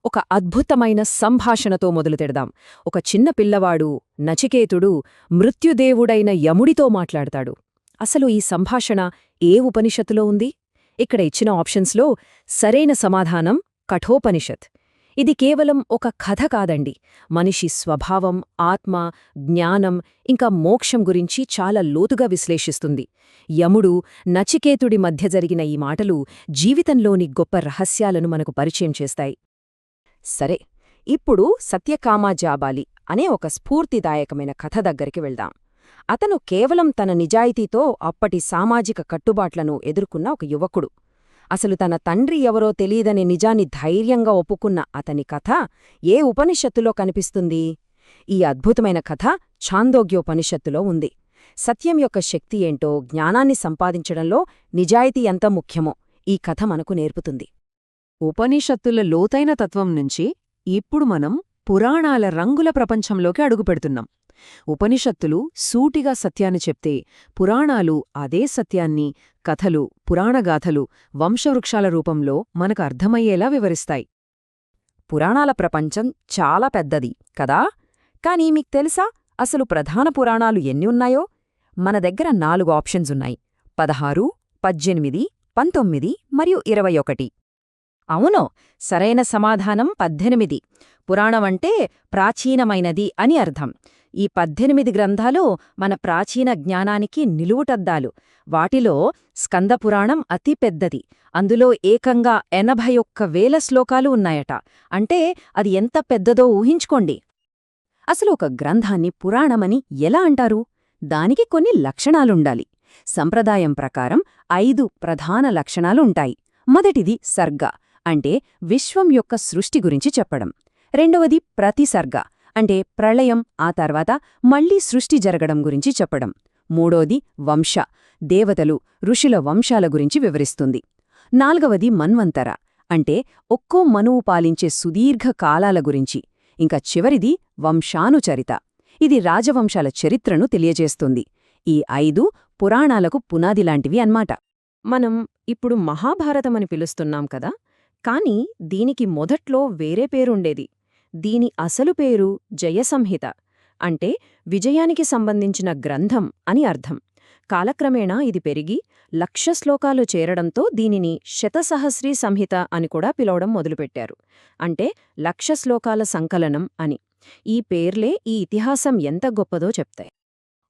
ఒక అద్భుతమైన సంభాషణతో మొదలుతెడదాం. ఒక చిన్న పిల్లవాడు నచికేతుడు మృత్యుదేవుడైన యముడితో మాట్లాడతాడు. అసలు ఈ సంభాషణ ఏ ఉపనిషత్తులో ఉంది? ఇక్కడ ఇచ్చిన ఆప్షన్స్లో సరైన సమాధానం కఠోపనిషత్. ఇది కేవలం ఒక కథ కాదండి, మనిషి స్వభావం, ఆత్మ, జ్ఞానం ఇంకా మోక్షం గురించి చాలా లోతుగా విశ్లేషిస్తుంది. యముడు, నచికేతుడి మధ్య జరిగిన ఈ మాటలు జీవితంలోని గొప్ప రహస్యాలను మనకు పరిచయం చేస్తాయి. సరే, ఇప్పుడు సత్యకామ జాబాలి అనే ఒక స్ఫూర్తిదాయకమైన కథ దగ్గరికి వెళ్దాం. అతను కేవలం తన నిజాయితీతో అప్పటి సామాజిక కట్టుబాట్లను ఎదుర్కొన్న ఒక యువకుడు. అసలు తన తండ్రి ఎవరో తెలీదనే నిజాన్ని ధైర్యంగా ఒప్పుకున్న అతని కథ ఏ ఉపనిషత్తులో కనిపిస్తుంది? ఈ అద్భుతమైన కథ ఛాందోగ్యోపనిషత్తులో ఉంది. సత్యం యొక్క శక్తి ఏంటో, జ్ఞానాన్ని సంపాదించడంలో నిజాయితీ ఎంత ముఖ్యమో ఈ కథ మనకు నేర్పుతుంది. ఉపనిషత్తుల లోతైన తత్వం నుంచి ఇప్పుడు మనం పురాణాల రంగుల ప్రపంచంలోకి అడుగుపెడుతున్నాం. ఉపనిషత్తులు సూటిగా సత్యాన్ని చెప్తే, పురాణాలు అదే సత్యాన్ని కథలు, పురాణగాథలు, వంశవృక్షాల రూపంలో మనకు అర్థమయ్యేలా వివరిస్తాయి. పురాణాల ప్రపంచం చాలా పెద్దది కదా, కానీ మీకు తెలుసా అసలు ప్రధాన పురాణాలు ఎన్ని ఉన్నాయో? మన దగ్గర 4 ఆప్షన్స్ ఉన్నాయి: 16, 18, 19 మరియు 21. అవును, సరైన సమాధానం 18. పురాణమంటే ప్రాచీనమైనది అని అర్థం. ఈ 18 గ్రంథాలు మన ప్రాచీన జ్ఞానానికి నిలువుటద్దాలు. వాటిలో స్కందపురాణం అతి పెద్దది. అందులో ఏకంగా 81,000 శ్లోకాలు ఉన్నాయట. అంటే అది ఎంత పెద్దదో ఊహించుకోండి. అసలు ఒక గ్రంథాన్ని పురాణమని ఎలా అంటారు? దానికి కొన్ని లక్షణాలుండాలి. సంప్రదాయం ప్రకారం 5 ప్రధాన లక్షణాలుంటాయి. మొదటిది సర్గ, అంటే విశ్వం యొక్క సృష్టి గురించి చెప్పడం. రెండవది ప్రతిసర్గ, అంటే ప్రళయం, ఆ తర్వాత మళ్లీ సృష్టి జరగడం గురించి చెప్పడం. మూడోది వంశ, దేవతలు, ఋషుల వంశాల గురించి వివరిస్తుంది. నాల్గవది మన్వంతర, అంటే ఒక్కో మనువు పాలించే సుదీర్ఘ కాలాల గురించి. ఇంకా చివరిది వంశానుచరిత, ఇది రాజవంశాల చరిత్రను తెలియజేస్తుంది. ఈ 5 పురాణాలకు పునాదిలాంటివి అన్మాట. మనం ఇప్పుడు మహాభారతమని పిలుస్తున్నాం కదా, కాని దీనికి మొదట్లో వేరే పేరుండేది. దీని అసలు పేరు జయసంహిత, అంటే విజయానికి సంబంధించిన గ్రంథం అని అర్థం. కాలక్రమేణా ఇది పెరిగి 1,00,000 శ్లోకాలు చేరడంతో దీనిని శతసహస్రీ సంహిత అని కూడా పిలవడం మొదలుపెట్టారు. అంటే 1,00,000 శ్లోకాల సంకలనం అని. ఈ పేర్లే ఈ ఇతిహాసం ఎంత గొప్పదో చెప్తాయి.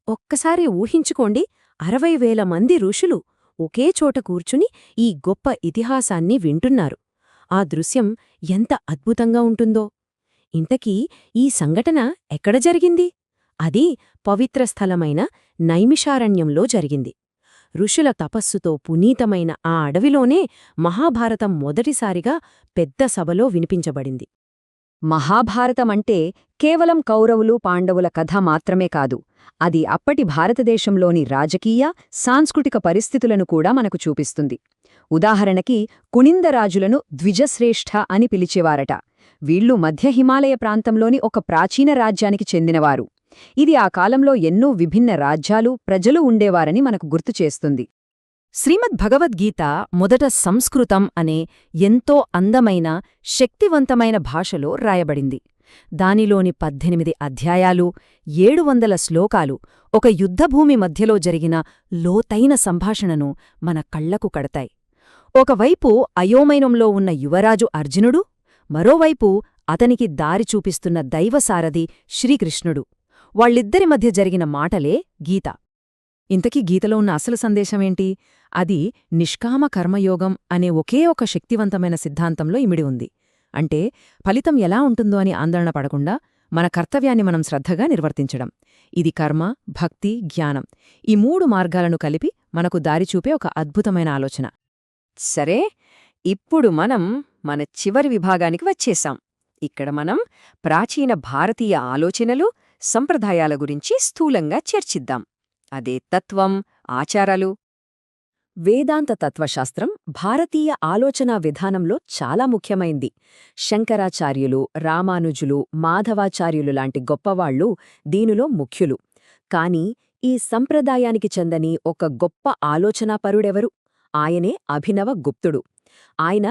ఒక్కసారి ఊహించుకోండి, 60,000 మంది ఋషులు ఒకే చోట కూర్చుని ఈ గొప్ప ఇతిహాసాన్ని వింటున్నారు. ఆ దృశ్యం ఎంత అద్భుతంగా ఉంటుందో. ఇంతకీ ఈ సంఘటన ఎక్కడ జరిగింది? అది పవిత్ర స్థలమైన నైమిషారణ్యంలో జరిగింది. ఋషుల తపస్సుతో పునీతమైన ఆ అడవిలోనే మహాభారతం మొదటిసారిగా పెద్ద సభలో వినిపించబడింది. మహాభారతమంటే కేవలం కౌరవులు, పాండవుల కథ మాత్రమే కాదు. అది అప్పటి భారతదేశంలోని రాజకీయ, సాంస్కృతిక పరిస్థితులను కూడా మనకు చూపిస్తుంది. ఉదాహరణకి కునిందరాజులను ద్విజశ్రేష్ఠ అని పిలిచేవారట. వీళ్లు మధ్య హిమాలయ ప్రాంతంలోని ఒక ప్రాచీన రాజ్యానికి చెందినవారు. ఇది ఆ కాలంలో ఎన్నో విభిన్న రాజ్యాలు, ప్రజలు ఉండేవారని మనకు గుర్తుచేస్తుంది. శ్రీమద్ భగవద్గీత మొదట సంస్కృతం అనే ఎంతో అందమైన, శక్తివంతమైన భాషలో రాయబడింది. దానిలోని 18 అధ్యాయాలు, 700 శ్లోకాలు ఒక యుద్ధభూమి మధ్యలో జరిగిన లోతైన సంభాషణను మన కళ్లకు కడతాయి. ఒకవైపు అయోమయంలో ఉన్న యువరాజు అర్జునుడు, మరోవైపు అతనికి దారి చూపిస్తున్న దైవసారథి శ్రీకృష్ణుడు. వాళ్ళిద్దరి మధ్య జరిగిన మాటలే గీత. ఇంతకీ గీతలో ఉన్న అసలు సందేశమేంటి? అది నిష్కామ కర్మయోగం అనే ఒకే ఒక శక్తివంతమైన సిద్ధాంతంలో ఇమిడి ఉంది. అంటే ఫలితం ఎలా ఉంటుందో అని ఆందోళన పడకుండా మన కర్తవ్యాన్ని మనం శ్రద్ధగా నిర్వర్తించడం. ఇది కర్మ, భక్తి, జ్ఞానం, ఈ 3 మార్గాలను కలిపి మనకు దారిచూపే ఒక అద్భుతమైన ఆలోచన. సరే, ఇప్పుడు మనం మన చివరి విభాగానికి వచ్చేశాం. ఇక్కడ మనం ప్రాచీన భారతీయ ఆలోచనలు, సంప్రదాయాల గురించి స్థూలంగా చర్చిద్దాం. అదే తత్వం, ఆచారాలు. వేదాంత తత్వశాస్త్రం భారతీయ ఆలోచనా విధానంలో చాలా ముఖ్యమైంది. శంకరాచార్యులు, రామానుజులు, మాధవాచార్యులు లాంటి గొప్పవాళ్లు దీనిలో ముఖ్యులు. కాని ఈ సంప్రదాయానికి చెందని ఒక గొప్ప ఆలోచనాపరుడెవరు? ఆయనే అభినవ గుప్తుడు. ఆయన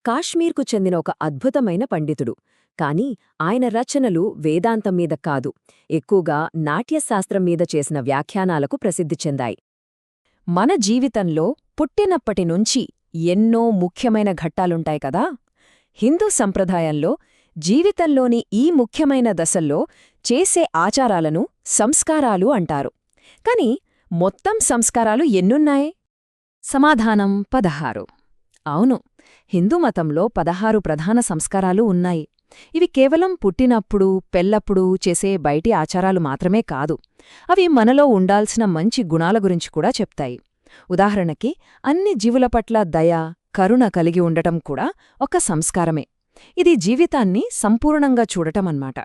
కాశ్మీర్కు చెందిన ఒక అద్భుతమైన పండితుడు. కాని ఆయన రచనలు వేదాంతం మీద కాదు, ఎక్కువగా నాట్యశాస్త్రం మీద చేసిన వ్యాఖ్యానాలకు ప్రసిద్ధి చెందాయి. మన జీవితంలో పుట్టినప్పటినుంచి ఎన్నో ముఖ్యమైన ఘట్టాలుంటాయి కదా. హిందూ సంప్రదాయంలో జీవితంలోని ఈ ముఖ్యమైన దశల్లో చేసే ఆచారాలను సంస్కారాలు అంటారు. కాని మొత్తం సంస్కారాలు ఎన్నున్నాయి? సమాధానం 16. అవును, హిందూ మతంలో 16 ప్రధాన సంస్కారాలు ఉన్నాయి. ఇవి కేవలం పుట్టినప్పుడు, పెళ్లప్పుడు చేసే బయటి ఆచారాలు మాత్రమే కాదు, అవి మనలో ఉండాల్సిన మంచి గుణాల గురించి కూడా చెప్తాయి. ఉదాహరణకి, అన్ని జీవుల పట్ల దయ, కరుణ కలిగి ఉండటం కూడా ఒక సంస్కారమే. ఇది జీవితాన్ని సంపూర్ణంగా చూడటమన్నమాట.